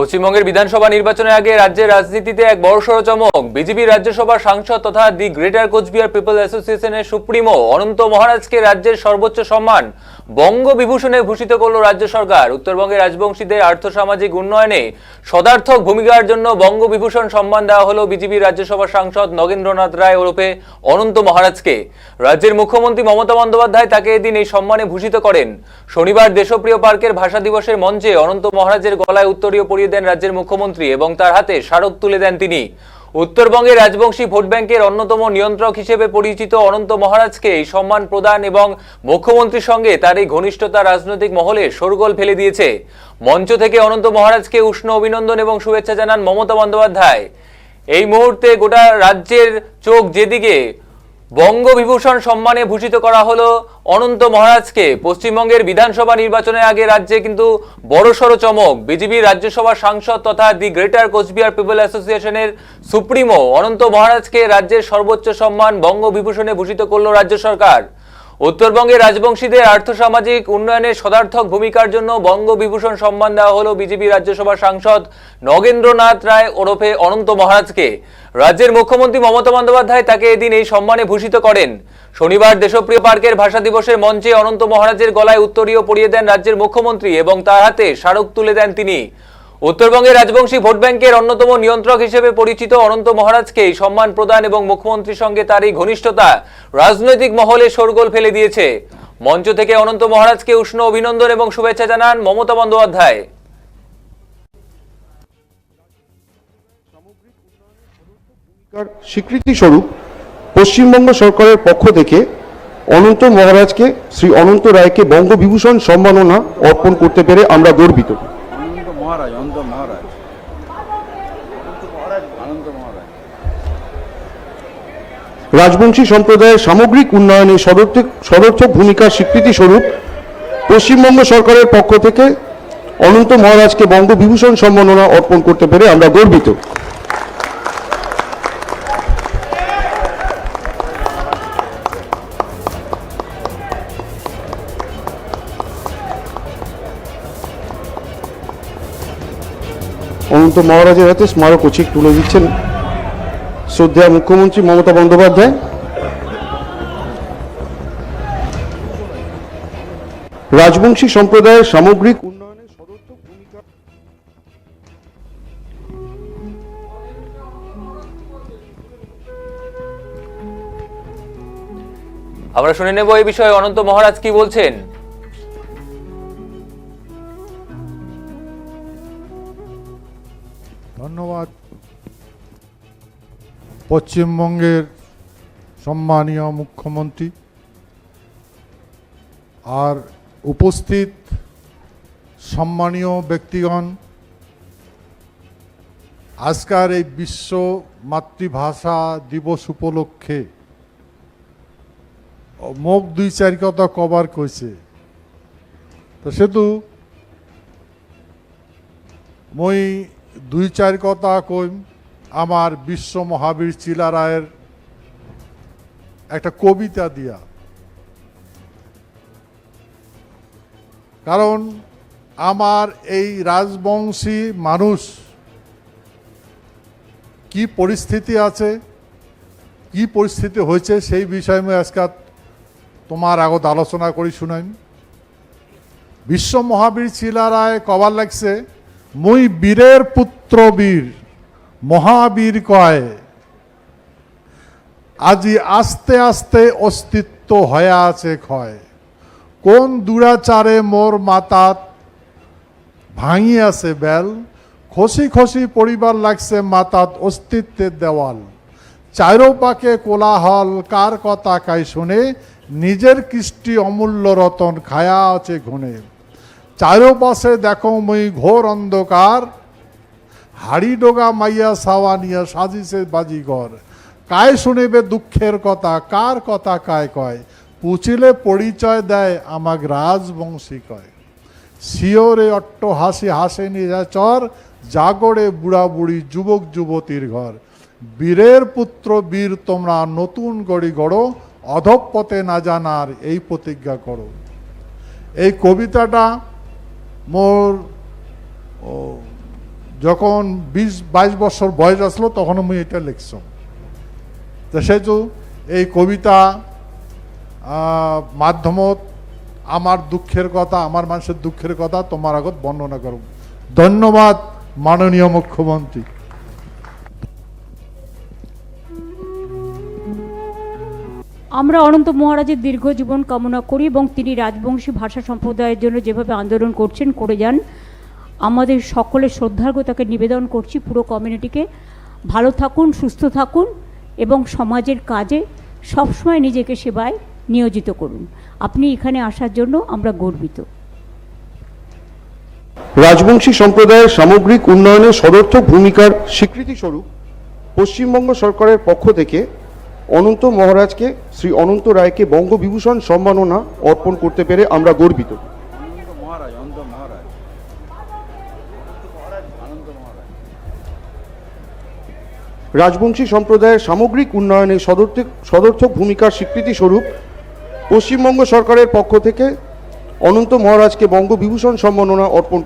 পশ্চিমবঙ্গের বিধানসভা নির্বাচনের আগে রাজ্যের রাজনীতিতে এক বড়সড় চমক। বিজেপি রাজ্যসভার সাংসদ তথা দি গ্রেটার কোচবিহার পিপল অ্যাসোসিয়েশনের সুপ্রিমো অনন্ত মহারাজকে রাজ্যের সর্বোচ্চ সম্মান বঙ্গবিভূষণে ভূষিত করল রাজ্য সরকার। উত্তরবঙ্গের রাজবংশীদের আর্থসামাজিক উন্নয়নে সদার্থক ভূমিকার জন্য বঙ্গবিভূষণ সম্মান দেওয়া হলো বিজেপি রাজ্যসভার সাংসদ নগেন্দ্রনাথ রায় ওরফে অনন্ত মহারাজকে। রাজ্যের মুখ্যমন্ত্রী মমতা বন্দ্যোপাধ্যায় তাকে এদিন এই সম্মানে ভূষিত করেন। শনিবার দেশপ্রিয় পার্কের ভাষা দিবসের মঞ্চে অনন্ত মহারাজের গলায় উত্তরীয় পরিয়ে দেন রাজ্যের মুখ্যমন্ত্রী এবং তার হাতে স্মারক তুলে দেন তিনি। উত্তরবঙ্গের রাজবংশী ভোট ব্যাংকের অন্যতম নিয়ন্ত্রক হিসেবে পরিচিত অনন্ত মহারাজকে এই সম্মান প্রদান এবং মুখ্যমন্ত্রীর সঙ্গে তার এই ঘনিষ্ঠতা রাজনৈতিক মহলে শোরগোল ফেলে দিয়েছে। মঞ্চ থেকে অনন্ত মহারাজকে উষ্ণ অভিনন্দন এবং শুভেচ্ছা জানান মমতা বন্দ্যোপাধ্যায়। এই মুহূর্তে গোটা রাজ্যের চোখ যেদিকে বঙ্গবিভূষণ সম্মানে ভূষিত করা হলো অনন্ত মহারাজকে। পশ্চিমবঙ্গের বিধানসভা নির্বাচনের আগে রাজ্যে কিন্তু বড়সড় চমক। বিজেপি রাজ্যসভার সাংসদ তথা দি গ্রেটার কোচবিহার পিপল অ্যাসোসিয়েশনের সুপ্রিমো অনন্ত মহারাজকে রাজ্যের সর্বোচ্চ সম্মান বঙ্গবিভূষণে ভূষিত করল রাজ্য সরকার। উত্তরবঙ্গের রাজবংশীদের আর্থসামাজিক উন্নয়নে সদার্থক ভূমিকার জন্য বঙ্গবিভূষণ সম্মান দেওয়া হলো বিজেপি রাজ্যসভার সাংসদ নগেন্দ্রনাথ রায় ওরফে অনন্ত মহারাজকে। রাজ্যের মুখ্যমন্ত্রী মমতা বন্দ্যোপাধ্যায় তাকে এদিন এই সম্মানে ভূষিত করেন। শনিবার দেশপ্রিয় পার্কের ভাষা দিবসের মঞ্চে অনন্ত মহারাজের গলায় উত্তরীয় পরিয়ে দেন রাজ্যের মুখ্যমন্ত্রী এবং তার হাতে স্মারক তুলে দেন তিনি। উত্তরবঙ্গের রাজবংশী ভোট ব্যাংকের অন্যতম নিয়ন্ত্রক হিসেবে পরিচিত অনন্ত মহারাজকে এই সম্মান প্রদান এবং মুখ্যমন্ত্রীর সঙ্গে তার এই ঘনিষ্ঠতা রাজনৈতিক মহলে শোরগোল ফেলে দিয়েছে। মঞ্চ থেকে অনন্ত মহারাজকে উষ্ণ অভিনন্দন এবং শুভেচ্ছা জানান মমতা বন্দ্যোপাধ্যায়। স্বীকৃতি স্বরূপ পশ্চিমবঙ্গ সরকারের পক্ষ থেকে অনন্ত মহারাজকে শ্রী অনন্ত রায়কে বঙ্গবিভূষণ সম্মাননা অর্পণ করতে পেরে আমরা গর্বিত। রাজবংশী সম্প্রদায়ের সামগ্রিক উন্নয়নে সদর্থক ভূমিকার স্বীকৃতি স্বরূপ পশ্চিমবঙ্গ সরকারের পক্ষ থেকে অনন্ত মহারাজকে বঙ্গবিভূষণ সম্মাননা অর্পণ করতে পেরে আমরা গর্বিত। অনন্ত মহারাজের হাতে স্মারক ও চেক তুলে দিচ্ছেন শ্রদ্ধেয় মুখ্যমন্ত্রী মমতা বন্দ্যোপাধ্যায়। রাজবংশী সম্প্রদায়ের সামগ্রিক উন্নয়নে সদর্থক ভূমিকা। আমরা শুনে নেব এই বিষয়ে অনন্ত মহারাজ কি বলছেন। ধন্যবাদ। পশ্চিমবঙ্গের সম্মানীয় মুখ্যমন্ত্রী আর উপস্থিত সম্মানীয় ব্যক্তিগণ, আজকের এই বিশ্ব মাতৃভাষা দিবস উপলক্ষে মোক দুই চারি কথা কবার কইছে, তো সেতু মই দুই চার কথা কইম আমার বিশ্ব মহাবীর চিলা রায়ের একটা কবিতা দিয়া। কারণ আমার এই রাজবংশী মানুষ কি পরিস্থিতি আছে, কি পরিস্থিতি হয়েছে সেই বিষয়ে আমি আজকে তোমার আগত আলোচনা করি শুনাইম। বিশ্ব মহাবীর চিলা রায় কবার লাগছে, মুই বীরের পুত্র বীর মহাবীর কয়, আজি আস্তে আস্তে অস্তিত্ব হয়ে আছে ক্ষয়, কোন দুরাচারে মোর মাতাত ভাঙি আছে বেল, খসি খসি পরিবার লাগছে মাতাত অস্তিত্বের দেওয়াল, চারোপাকে কোলাহল কার কথা কাই শুনে, নিজের কৃষ্টি অমূল্য রতন খায়া আছে ঘুনে, চারোপাশে দেখো মই ঘোর অন্ধকার, হাড়ি ডোগা মাইয়া সাওয়া নিয়া সাজিছে বাজিঘর, কায় শুনিবে দুঃখের কথা কার কথা কায় কয়, পুচিলে পরিচয় দেয় আমাক রাজবংশী কয়, শিওরে অট্ট হাসি হাসে নিরাচর, জাগরে বুড়া বুড়ি যুবক যুবতীর ঘর, বীরের পুত্র বীর তোমরা নতুন গড়ি গড়ো, অধঃপথে না জানার এই প্রতিজ্ঞা করো। এই কবিতাটা মোর যখন 20-22 বছর বয়স আসলো তখন আমি এটা লিখছো। তো সেহেতু এই কবিতা মাধ্যমত আমার দুঃখের কথা, আমার মানুষের দুঃখের কথা তোমার আগত বর্ণনা করব। ধন্যবাদ মাননীয় মুখ্যমন্ত্রী। আমরা অনন্ত মহারাজের দীর্ঘ জীবন কামনা করি এবং তিনি রাজবংশী ভাষা সম্প্রদায়ের জন্য যেভাবে আন্দোলন করছেন করে যান। আমাদের সকলের শ্রদ্ধার্ঘ্য তাকে নিবেদন করছি, পুরো কমিউনিটিকে ভালো থাকুন, সুস্থ থাকুন এবং সমাজের কাজে সবসময় নিজেকে সেবায় নিয়োজিত করুন। আপনি এখানে আসার জন্য আমরা গর্বিত। রাজবংশী সম্প্রদায়ের সামগ্রিক উন্নয়নে সদর্থক ভূমিকার স্বীকৃতি স্বরূপ পশ্চিমবঙ্গ সরকারের পক্ষ থেকে অনন্ত মহারাজকে শ্রী অনন্ত রায়কে বঙ্গবিভূষণ সম্মাননা অর্পণ করতে পেরে আমরা গর্বিত। রাজবংশী সম্প্রদায়ের সামগ্রিক উন্নয়নে সদর্থক ভূমিকার স্বীকৃতি স্বরূপ পশ্চিমবঙ্গ সরকারের পক্ষ থেকে অনন্ত মহারাজকে বঙ্গবিভূষণ সম্মাননা অর্পণ